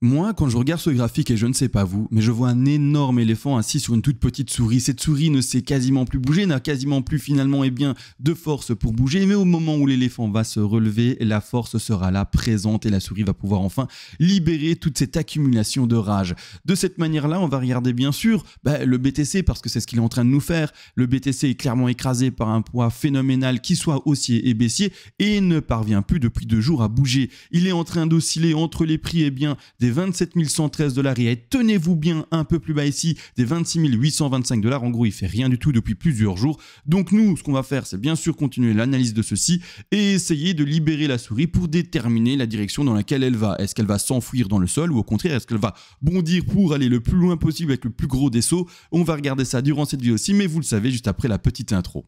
Moi, quand je regarde ce graphique, et je ne sais pas vous, mais je vois un énorme éléphant assis sur une toute petite souris. Cette souris ne sait quasiment plus bouger, n'a quasiment plus finalement de force pour bouger, mais au moment où l'éléphant va se relever, la force sera là, présente, et la souris va pouvoir enfin libérer toute cette accumulation de rage. De cette manière-là, on va regarder bien sûr le BTC, parce que c'est ce qu'il est en train de nous faire. Le BTC est clairement écrasé par un poids phénoménal qui soit haussier et baissier, et ne parvient plus depuis 2 jours à bouger. Il est en train d'osciller entre les prix des 27 113 $ et tenez-vous bien un peu plus bas ici, des 26 825 $. En gros, il fait rien du tout depuis plusieurs jours. Donc nous, ce qu'on va faire, c'est bien sûr continuer l'analyse de ceci et essayer de libérer la souris pour déterminer la direction dans laquelle elle va. Est-ce qu'elle va s'enfouir dans le sol ou au contraire, est-ce qu'elle va bondir pour aller le plus loin possible avec le plus gros des sauts? On va regarder ça durant cette vidéo aussi, mais vous le savez, juste après la petite intro.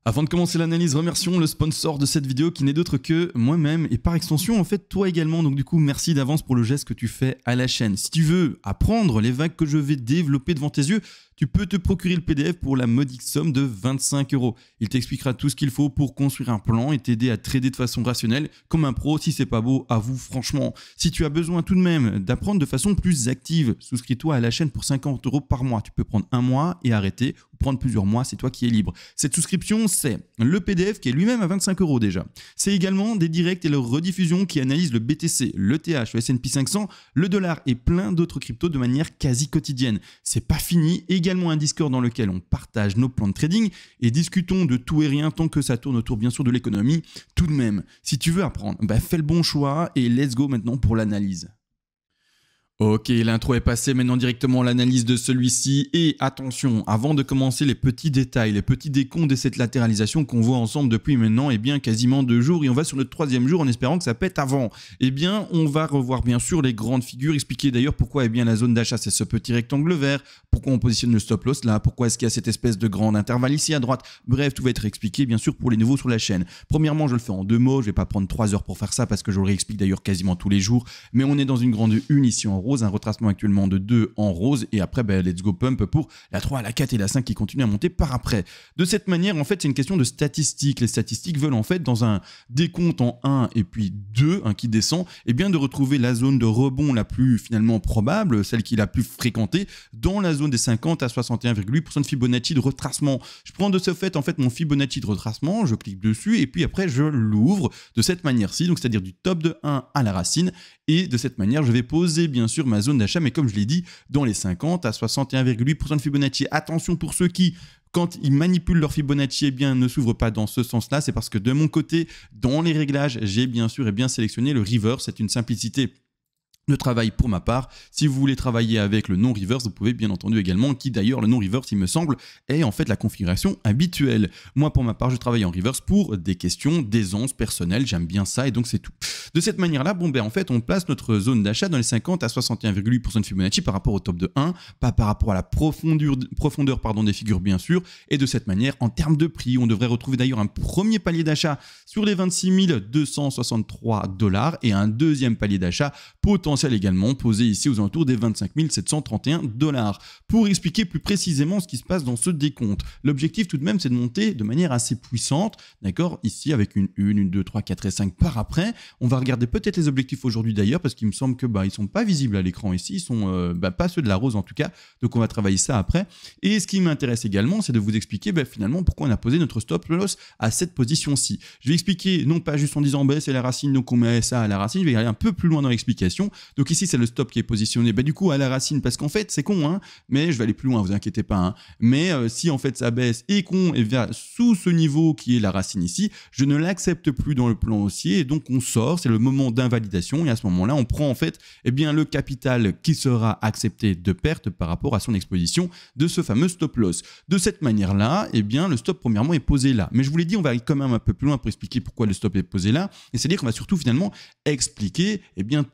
Avant de commencer l'analyse, remercions le sponsor de cette vidéo qui n'est d'autre que moi-même et par extension en fait toi également. Donc du coup merci d'avance pour le geste que tu fais à la chaîne. Si tu veux apprendre les vagues que je vais développer devant tes yeux, tu peux te procurer le PDF pour la modique somme de 25 €. Il t'expliquera tout ce qu'il faut pour construire un plan et t'aider à trader de façon rationnelle comme un pro. Si c'est pas beau, avoue franchement. Si tu as besoin tout de même d'apprendre de façon plus active, souscris-toi à la chaîne pour 50 € par mois. Tu peux prendre un mois et arrêter ou prendre plusieurs mois, c'est toi qui es libre. Cette souscription, c'est le PDF qui est lui-même à 25 € déjà. C'est également des directs et leurs rediffusions qui analysent le BTC, le TH, le S&P 500, le dollar et plein d'autres cryptos de manière quasi quotidienne. C'est pas fini. Également un Discord dans lequel on partage nos plans de trading et discutons de tout et rien tant que ça tourne autour bien sûr de l'économie. Tout de même, si tu veux apprendre, fais le bon choix et let's go maintenant pour l'analyse. Ok, l'intro est passée, maintenant directement l'analyse de celui-ci. Et attention, avant de commencer les petits détails, les petits décomptes de cette latéralisation qu'on voit ensemble depuis maintenant quasiment 2 jours, et on va sur le 3e jour en espérant que ça pète avant. On va revoir bien sûr les grandes figures, expliquer d'ailleurs pourquoi la zone d'achat c'est ce petit rectangle vert, pourquoi on positionne le stop loss là, pourquoi est-ce qu'il y a cette espèce de grand intervalle ici à droite. Bref, tout va être expliqué bien sûr pour les nouveaux sur la chaîne. Premièrement, je le fais en 2 mots, je vais pas prendre 3 heures pour faire ça parce que je le réexplique d'ailleurs quasiment tous les jours, mais on est dans une grande une ici en rose, un retracement actuellement de 2 en rose et après let's go pump pour la 3, la 4 et la 5 qui continuent à monter par après. De cette manière en fait c'est une question de statistiques. Les statistiques veulent en fait dans un décompte en 1 et puis 2 qui descend de retrouver la zone de rebond la plus finalement probable, celle qui est la plus fréquentée dans la zone des 50 à 61,8% de Fibonacci de retracement. Je prends de ce fait en fait mon Fibonacci de retracement, je clique dessus et puis après je l'ouvre de cette manière-ci, donc c'est-à-dire du top de 1 à la racine. Et de cette manière, je vais poser bien sûr ma zone d'achat, mais comme je l'ai dit, dans les 50 à 61,8% de Fibonacci. Attention pour ceux qui, quand ils manipulent leur Fibonacci, ne s'ouvrent pas dans ce sens-là. C'est parce que de mon côté, dans les réglages, j'ai bien sûr sélectionné le reverse. C'est une simplicité de travail pour ma part. Si vous voulez travailler avec le non-reverse, vous pouvez bien entendu également, qui d'ailleurs le non-reverse il me semble est en fait la configuration habituelle. Moi pour ma part je travaille en reverse pour des questions d'aisance personnelle, j'aime bien ça et donc c'est tout. De cette manière là, en fait on place notre zone d'achat dans les 50 à 61,8% de Fibonacci par rapport au top de 1, pas par rapport à la profondeur des figures bien sûr, et de cette manière en termes de prix, on devrait retrouver d'ailleurs un premier palier d'achat sur les 26 263 $ et un deuxième palier d'achat potentiel également posé ici aux alentours des 25 731 $. Pour expliquer plus précisément ce qui se passe dans ce décompte, l'objectif tout de même c'est de monter de manière assez puissante, d'accord, ici avec une 2, 3, 4 et 5 par après. On va regarder peut-être les objectifs aujourd'hui d'ailleurs parce qu'il me semble que ils sont pas visibles à l'écran ici, ils sont pas ceux de la rose en tout cas, donc on va travailler ça après. Et ce qui m'intéresse également c'est de vous expliquer finalement pourquoi on a posé notre stop loss à cette position-ci. Je vais expliquer non pas juste en disant c'est la racine donc on met ça à la racine, je vais aller un peu plus loin dans l'explication. Donc ici, c'est le stop qui est positionné du coup à la racine parce qu'en fait, c'est con, mais je vais aller plus loin, vous inquiétez pas. Mais si en fait ça baisse et qu'on va sous ce niveau qui est la racine ici, je ne l'accepte plus dans le plan haussier et donc on sort, c'est le moment d'invalidation et à ce moment-là, on prend en fait le capital qui sera accepté de perte par rapport à son exposition de ce fameux stop loss. De cette manière-là, le stop premièrement est posé là. Mais je vous l'ai dit, on va aller quand même un peu plus loin pour expliquer pourquoi le stop est posé là. Et c'est-à-dire qu'on va surtout finalement expliquer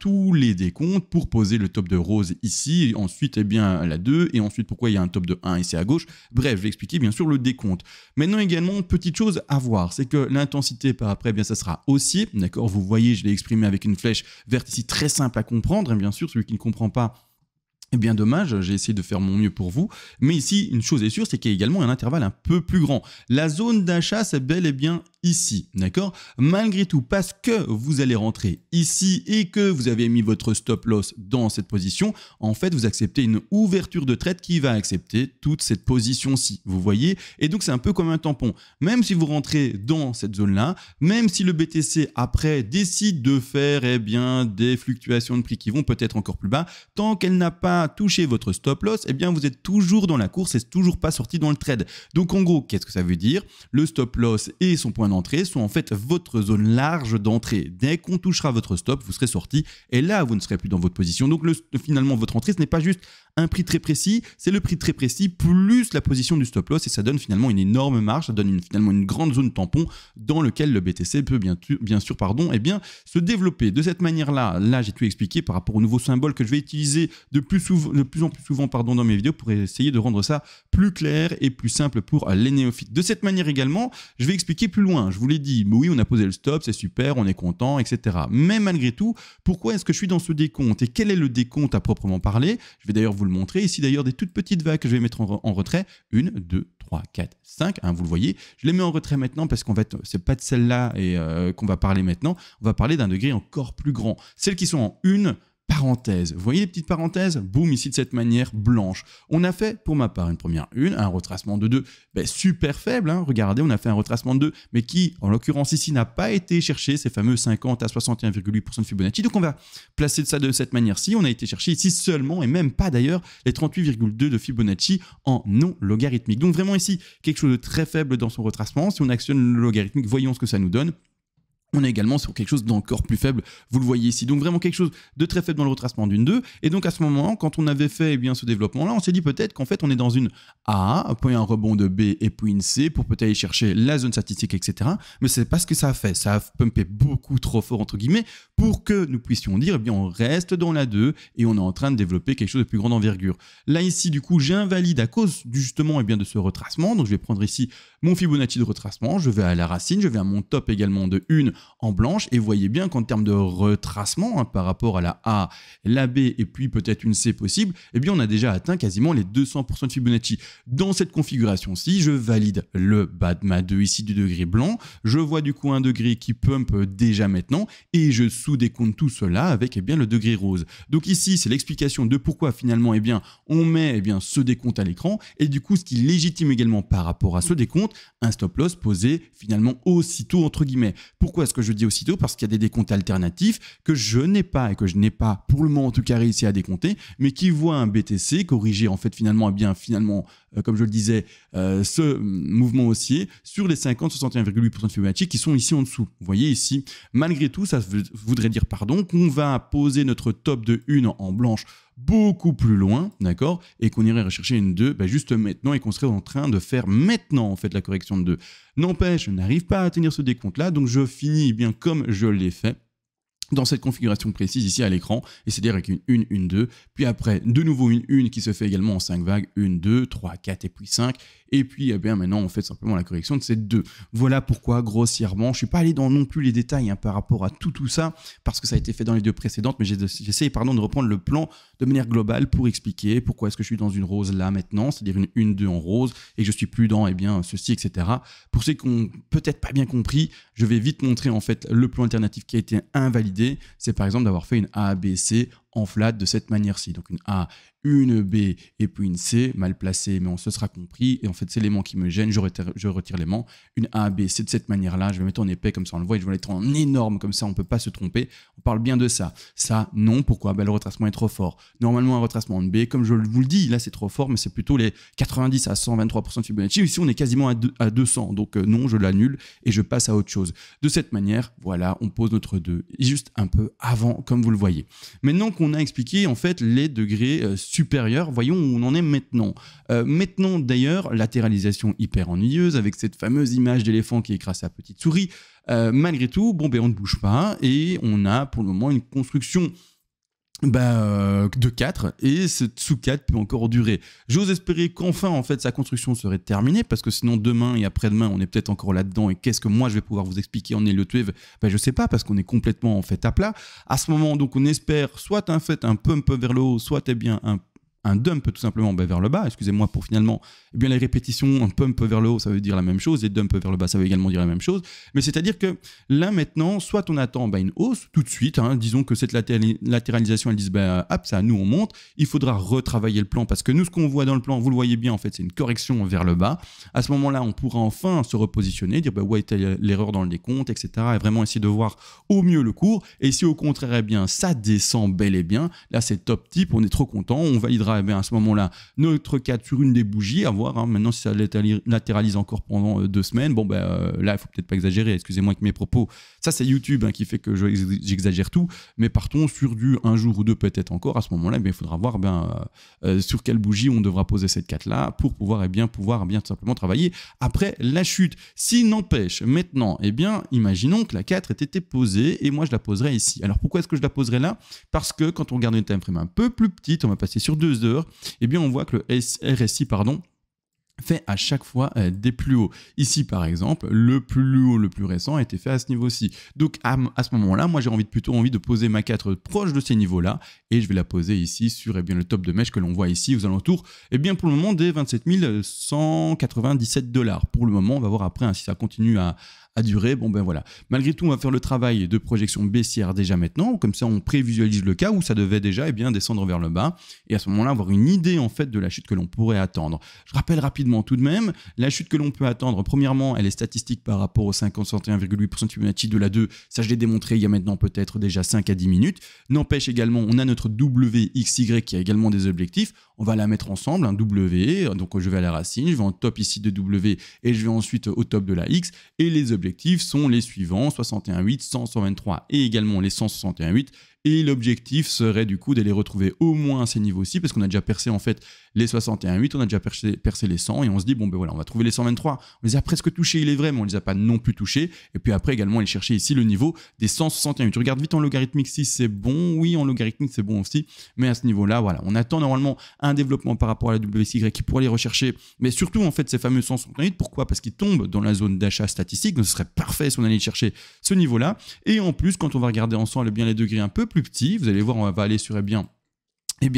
tous les décompte pour poser le top de rose ici, et ensuite la 2, et ensuite pourquoi il y a un top de 1 ici à gauche. Bref, je vais expliquer bien sûr le décompte. Maintenant également, petite chose à voir, c'est que l'intensité par après, ça sera haussier, d'accord, vous voyez, je l'ai exprimé avec une flèche verte ici, très simple à comprendre, bien sûr, celui qui ne comprend pas, dommage, j'ai essayé de faire mon mieux pour vous. Mais ici, une chose est sûre, c'est qu'il y a également un intervalle un peu plus grand. La zone d'achat, c'est bel et bien ici, d'accord? Malgré tout, parce que vous allez rentrer ici et que vous avez mis votre stop loss dans cette position, en fait, vous acceptez une ouverture de trade qui va accepter toute cette position-ci, vous voyez? Et donc, c'est un peu comme un tampon. Même si vous rentrez dans cette zone-là, même si le BTC, après, décide de faire, eh bien, des fluctuations de prix qui vont peut-être encore plus bas, tant qu'elle n'a pas touché votre stop loss, eh bien, vous êtes toujours dans la course et c'est toujours pas sorti dans le trade. Donc, en gros, qu'est-ce que ça veut dire? Le stop loss et son point d'entrée sont en fait votre zone large d'entrée. Dès qu'on touchera votre stop, vous serez sorti et là, vous ne serez plus dans votre position. Donc, finalement, votre entrée, ce n'est pas juste un prix très précis, c'est le prix très précis plus la position du stop loss et ça donne finalement une énorme marge, ça donne finalement une grande zone tampon dans lequel le BTC peut bien sûr eh bien, se développer. De cette manière-là, j'ai tout expliqué par rapport au nouveau symbole que je vais utiliser de plus en plus souvent dans mes vidéos pour essayer de rendre ça plus clair et plus simple pour les néophytes. De cette manière également, je vais expliquer plus loin. Je vous l'ai dit, oui, on a posé le stop, c'est super, on est content, etc. Mais malgré tout, pourquoi est-ce que je suis dans ce décompte et quel est le décompte à proprement parler? Je vais d'ailleurs vous le montrer. Ici d'ailleurs des toutes petites vagues que je vais mettre en retrait. 1, 2, 3, 4, 5, vous le voyez. Je les mets en retrait maintenant parce qu'en fait, c'est pas de celle-là qu'on va parler maintenant. On va parler d'un degré encore plus grand. Celles qui sont en une parenthèse. Vous voyez les petites parenthèses? Boum, ici de cette manière blanche. On a fait pour ma part une première un retracement de 2, super faible. Regardez, on a fait un retracement de 2, mais qui, en l'occurrence ici, n'a pas été chercher ces fameux 50 à 61,8% de Fibonacci. Donc on va placer ça de cette manière-ci. On a été chercher ici seulement, et même pas d'ailleurs, les 38,2 de Fibonacci en non logarithmique. Donc vraiment ici, quelque chose de très faible dans son retracement. Si on actionne le logarithmique, voyons ce que ça nous donne. On est également sur quelque chose d'encore plus faible, vous le voyez ici. Donc vraiment quelque chose de très faible dans le retracement d'une 2. Et donc à ce moment, quand on avait fait ce développement-là, on s'est dit peut-être qu'en fait on est dans une A, puis un rebond de B et puis une C pour peut-être aller chercher la zone statistique, etc. Mais c'est pas ce que ça a fait. Ça a pumpé beaucoup trop fort, entre guillemets, pour que nous puissions dire, on reste dans la 2 et on est en train de développer quelque chose de plus grande envergure. Là ici, du coup, j'invalide à cause justement de ce retracement. Donc je vais prendre ici mon Fibonacci de retracement, je vais à la racine, je vais à mon top également de 1 en blanche et vous voyez bien qu'en termes de retracement par rapport à la A, la B et puis peut-être une C possible, on a déjà atteint quasiment les 200% de Fibonacci. Dans cette configuration-ci, je valide le bas de ma 2 ici du degré blanc, je vois du coup un degré qui pump déjà maintenant et je sous-décompte tout cela avec le degré rose. Donc ici, c'est l'explication de pourquoi finalement on met ce décompte à l'écran et du coup, ce qui légitime également par rapport à ce décompte, un stop loss posé finalement aussitôt entre guillemets. Pourquoi est-ce que je dis aussitôt? Parce qu'il y a des décomptes alternatifs que je n'ai pas et que je n'ai pas pour le moment en tout cas réussi à décompter, mais qui voient un BTC corriger en fait finalement comme je le disais, ce mouvement haussier sur les 50-61,8% de Fibonacci qui sont ici en dessous. Vous voyez ici, malgré tout, ça voudrait dire qu'on va poser notre top de 1 en blanche beaucoup plus loin, d'accord, et qu'on irait rechercher une 2 juste maintenant et qu'on serait en train de faire maintenant en fait la correction de 2. N'empêche, je n'arrive pas à tenir ce décompte-là, donc je finis comme je l'ai fait dans cette configuration précise ici à l'écran, et c'est-à-dire avec une 1, 2, puis après de nouveau une 1 qui se fait également en 5 vagues, 1, 2, 3, 4 et puis 5, et puis maintenant on fait simplement la correction de ces 2. Voilà pourquoi grossièrement, je ne suis pas allé dans non plus les détails par rapport à tout ça, parce que ça a été fait dans les vidéos précédentes, mais j'essaie de reprendre le plan de manière globale pour expliquer pourquoi est-ce que je suis dans une rose là maintenant, c'est-à-dire une 1, 2 en rose, et que je suis plus dans ceci, etc. Pour ceux qui n'ont peut-être pas bien compris, je vais vite montrer en fait le plan alternatif qui a été invalidé, c'est par exemple d'avoir fait une A, B, C en flat de cette manière-ci. Donc une A, une B et puis une C, mal placée, mais on se sera compris. Et en fait, c'est l'élément qui me gêne, je retire l'élément. Une A, B, C de cette manière-là, je vais mettre en épais comme ça on le voit, et je vais mettre en énorme comme ça, on ne peut pas se tromper. On parle bien de ça. Ça, non, pourquoi? Le retracement est trop fort. Normalement, un retracement de B, comme je vous le dis, là c'est trop fort, mais c'est plutôt les 90 à 123% de Fibonacci. Ici, on est quasiment à 200, donc non, je l'annule et je passe à autre chose. De cette manière, voilà, on pose notre 2, juste un peu avant, comme vous le voyez. Maintenant qu'on a expliqué en fait les degrés supérieurs, voyons où on en est maintenant. Maintenant d'ailleurs, latéralisation hyper ennuyeuse avec cette fameuse image d'éléphant qui écrase sa petite souris. Malgré tout, on ne bouge pas et on a pour le moment une construction de 4 et cette sous 4 peut encore durer. J'ose espérer qu'enfin en fait sa construction serait terminée parce que sinon demain et après-demain on est peut-être encore là-dedans et qu'est-ce que moi je vais pouvoir vous expliquer en Elliott Wave, je sais pas parce qu'on est complètement en fait à plat. À ce moment donc on espère soit un pump vers le haut, soit un un dump tout simplement vers le bas, excusez-moi pour finalement, eh bien les répétitions, un pump vers le haut, ça veut dire la même chose, et dump vers le bas, ça veut également dire la même chose. Mais c'est-à-dire que là maintenant, soit on attend une hausse tout de suite, disons que cette latéralisation, elle dit hop, ça nous on monte, il faudra retravailler le plan parce que nous, ce qu'on voit dans le plan, vous le voyez bien, en fait, c'est une correction vers le bas. À ce moment-là, on pourra enfin se repositionner, dire où était l'erreur dans le décompte, etc. Et vraiment essayer de voir au mieux le cours. Et si au contraire, eh bien, ça descend bel et bien, là c'est top tip, on est trop content, on validera à ce moment-là notre cadre sur une des bougies, à voir maintenant si ça latéralise encore pendant 2 semaines. Bon, là, il ne faut peut-être pas exagérer, excusez-moi avec mes propos. Ça, c'est YouTube qui fait que j'exagère tout, mais partons sur du 1 jour ou 2 peut-être encore. À ce moment-là, il faudra voir sur quelle bougie on devra poser cette carte-là pour pouvoir tout simplement travailler après la chute. S'il n'empêche, maintenant, imaginons que la 4 ait été posée et moi, je la poserai ici. Alors, pourquoi est-ce que je la poserai là? Parce que quand on regarde une time frame un peu plus petite, on va passer sur 2 heures, on voit que le RSI, fait à chaque fois des plus hauts. Ici, par exemple, le plus haut, le plus récent a été fait à ce niveau-ci. Donc, à ce moment-là, moi, j'ai plutôt envie de poser ma 4 proche de ces niveaux-là et je vais la poser ici sur le top de mèche que l'on voit ici aux alentours, pour le moment, des 27 197 $. Pour le moment, on va voir après si ça continue à durer. Voilà. Malgré tout, on va faire le travail de projection baissière déjà maintenant. Comme ça, on prévisualise le cas où ça devait déjà descendre vers le bas. Et à ce moment-là, avoir une idée en fait de la chute que l'on pourrait attendre. Je rappelle rapidement tout de même, la chute que l'on peut attendre, premièrement, elle est statistique par rapport au 51,8% de Fibonacci de la 2. Ça, je l'ai démontré il y a maintenant peut-être déjà 5 à 10 minutes. N'empêche également, on a notre WXY qui a également des objectifs. On va la mettre ensemble, un W. Donc, je vais à la racine, je vais en top ici de W et je vais ensuite au top de la X. Et les objectifs sont les suivants, 61,8, 100, 123 et également les 161,8. Et l'objectif serait du coup d'aller retrouver au moins ces niveaux-ci, parce qu'on a déjà percé en fait les 61,8, on a déjà percé les 100, et on se dit, voilà, on va trouver les 123. On les a presque touchés, il est vrai, mais on les a pas non plus touchés. Et puis après également, aller chercher ici le niveau des 161,8. Tu regardes vite en logarithmique si c'est bon, oui, en logarithmique c'est bon aussi, mais à ce niveau-là, voilà, on attend normalement un développement par rapport à la WXY qui pourrait aller rechercher, mais surtout en fait ces fameux 168. Pourquoi? Parce qu'ils tombent dans la zone d'achat statistique, donc ce serait parfait si on allait chercher ce niveau-là. Et en plus, quand on va regarder ensemble les degrés un peu plus petit, vous allez voir, on va aller sur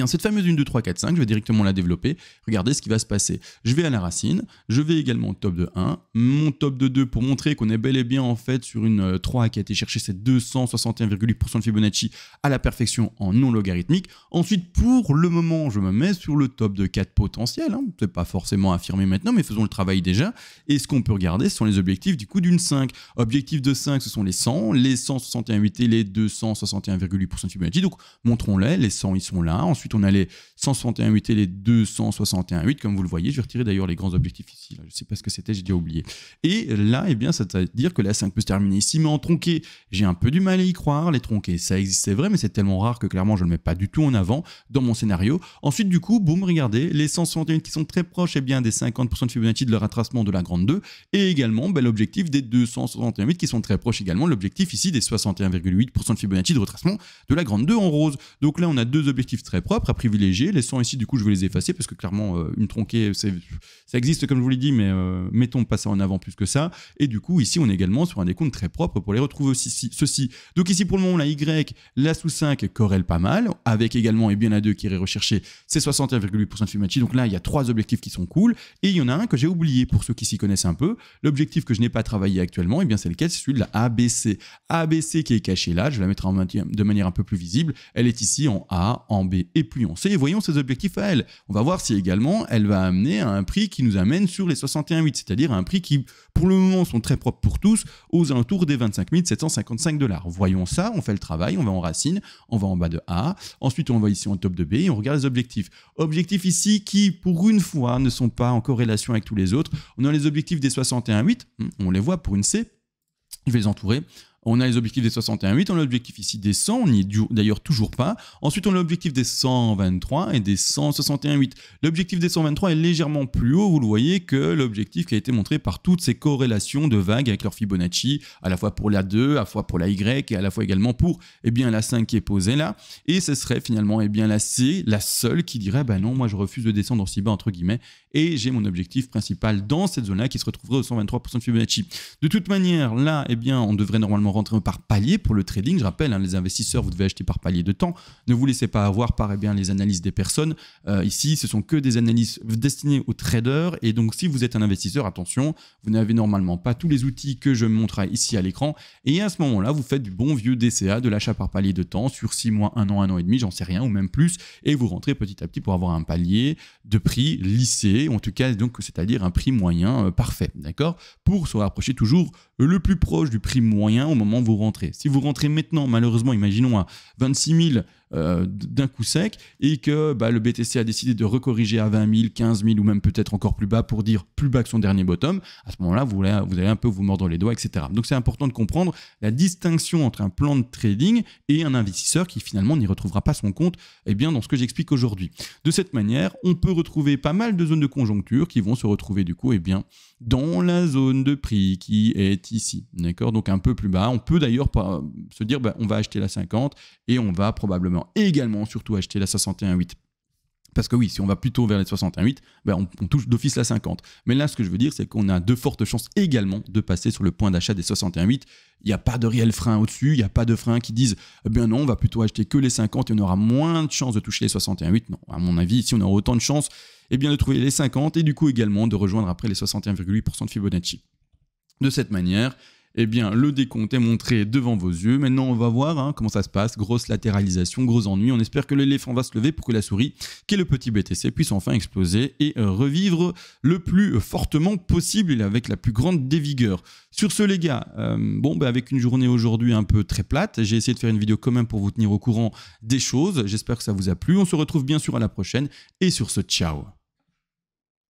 cette fameuse 1, 2, 3, 4, 5, je vais directement la développer. Regardez ce qui va se passer. Je vais à la racine, je vais également au top de 1, mon top de 2 pour montrer qu'on est bel et bien en fait sur une 3 qui a été chercher cette 261,8% de Fibonacci à la perfection en non logarithmique. Ensuite, pour le moment, je me mets sur le top de 4 potentiel. C'est pas forcément affirmé maintenant, mais faisons le travail déjà. Et ce qu'on peut regarder, ce sont les objectifs du coup d'une 5. Objectif de 5, ce sont les 100, les 161,8 et les 261,8% de Fibonacci. Donc, montrons-les, les 100, ils sont là. Ensuite, on a les 161,8 et les 261,8, comme vous le voyez. Je vais retirer d'ailleurs les grands objectifs ici. Là. Je ne sais pas ce que c'était, j'ai déjà oublié. Et là, ça veut dire que la 5 peut se terminer ici, mais en tronqué, j'ai un peu du mal à y croire. Les tronqués, ça existe, c'est vrai, mais c'est tellement rare que clairement, je ne le mets pas du tout en avant dans mon scénario. Ensuite, du coup, boum, regardez, les 161 qui sont très proches des 50% de Fibonacci de leur retracement de la grande 2, et également l'objectif des 261,8 qui sont très proches également, l'objectif ici des 61,8% de Fibonacci de retracement de la grande 2 en rose. Donc là, on a deux objectifs très propres à privilégier. Les 100 ici, du coup, je vais les effacer parce que clairement, une tronquée, ça existe comme je vous l'ai dit, mais mettons pas ça en avant plus que ça. Et du coup, ici, on est également sur un décompte très propre pour les retrouver aussi, ceci. Donc ici, pour le moment, la Y, la sous 5 corrèle pas mal, avec également la 2 qui irait rechercher ses 61,8% de Fibonacci. Donc là, il y a 3 objectifs qui sont cool. Et il y en a un que j'ai oublié pour ceux qui s'y connaissent un peu. L'objectif que je n'ai pas travaillé actuellement, c'est lequel? C'est celui de la ABC. ABC qui est caché là, je vais la mettre de manière un peu plus visible. Elle est ici en A, en B et puis en C. Et voyons ses objectifs à elle. On va voir si également elle va amener à un prix qui nous amène sur les 61,8, c'est-à-dire un prix qui, pour le moment, sont très propres pour tous, aux alentours des 25 755 $. Voyons ça, on fait le travail, on va en racine, on va en bas de A, ensuite on va ici en top de B et on regarde les objectifs. Objectifs ici qui, pour une fois, ne sont pas en corrélation avec tous les autres. On a les objectifs des 61,8, on les voit pour une C, je vais les entourer. On a les objectifs des 61,8, on a l'objectif ici des 100, on n'y est d'ailleurs toujours pas. Ensuite, on a l'objectif des 123 et des 161,8. L'objectif des 123 est légèrement plus haut, vous le voyez, que l'objectif qui a été montré par toutes ces corrélations de vagues avec leur Fibonacci, à la fois pour la 2, à la fois pour la Y et à la fois également pour la 5 qui est posée là. Et ce serait finalement la C, la seule qui dirait non, moi je refuse de descendre aussi bas entre guillemets et j'ai mon objectif principal dans cette zone-là qui se retrouverait au 123% de Fibonacci. De toute manière, là, eh bien, on devrait normalement rentrer par palier pour le trading. Je rappelle, hein, les investisseurs, vous devez acheter par palier de temps. Ne vous laissez pas avoir par eh bien, les analyses des personnes. Ici, ce sont que des analyses destinées aux traders. Et donc, si vous êtes un investisseur, attention, vous n'avez normalement pas tous les outils que je montrerai ici à l'écran. Et à ce moment-là, vous faites du bon vieux DCA, de l'achat par palier de temps sur 6 mois, 1 an et demi, j'en sais rien, ou même plus. Et vous rentrez petit à petit pour avoir un palier de prix lissé, en tout cas, donc c'est-à-dire un prix moyen parfait, d'accord? Pour se rapprocher toujours le plus proche du prix moyen au moment où vous rentrez. Si vous rentrez maintenant, malheureusement, imaginons à 26 000 d'un coup sec et que le BTC a décidé de recorriger à 20 000, 15 000 ou même peut-être encore plus bas pour dire plus bas que son dernier bottom, à ce moment-là, vous allez un peu vous mordre les doigts, etc. Donc c'est important de comprendre la distinction entre un plan de trading et un investisseur qui finalement n'y retrouvera pas son compte dans ce que j'explique aujourd'hui. De cette manière, on peut retrouver pas mal de zones de conjoncture qui vont se retrouver du coup dans la zone de prix qui est ici, d'accord? Donc un peu plus bas. On peut d'ailleurs se dire on va acheter la 50 et on va probablement également surtout acheter la 61,8. Parce que oui, si on va plutôt vers les 61,8, on touche d'office la 50. Mais là, ce que je veux dire, c'est qu'on a de fortes chances également de passer sur le point d'achat des 61,8. Il n'y a pas de réel frein au-dessus, il n'y a pas de frein qui disent non, on va plutôt acheter que les 50 et on aura moins de chances de toucher les 61,8. Non, à mon avis, ici, on aura autant de chances de trouver les 50 et du coup également de rejoindre après les 61,8% de Fibonacci. De cette manière, le décompte est montré devant vos yeux. Maintenant, on va voir comment ça se passe. Grosse latéralisation, gros ennui. On espère que l'éléphant va se lever pour que la souris, qui est le petit BTC, puisse enfin exploser et revivre le plus fortement possible et avec la plus grande dévigueur. Sur ce, les gars, avec une journée aujourd'hui un peu très plate, j'ai essayé de faire une vidéo quand même pour vous tenir au courant des choses. J'espère que ça vous a plu. On se retrouve bien sûr à la prochaine. Et sur ce, ciao.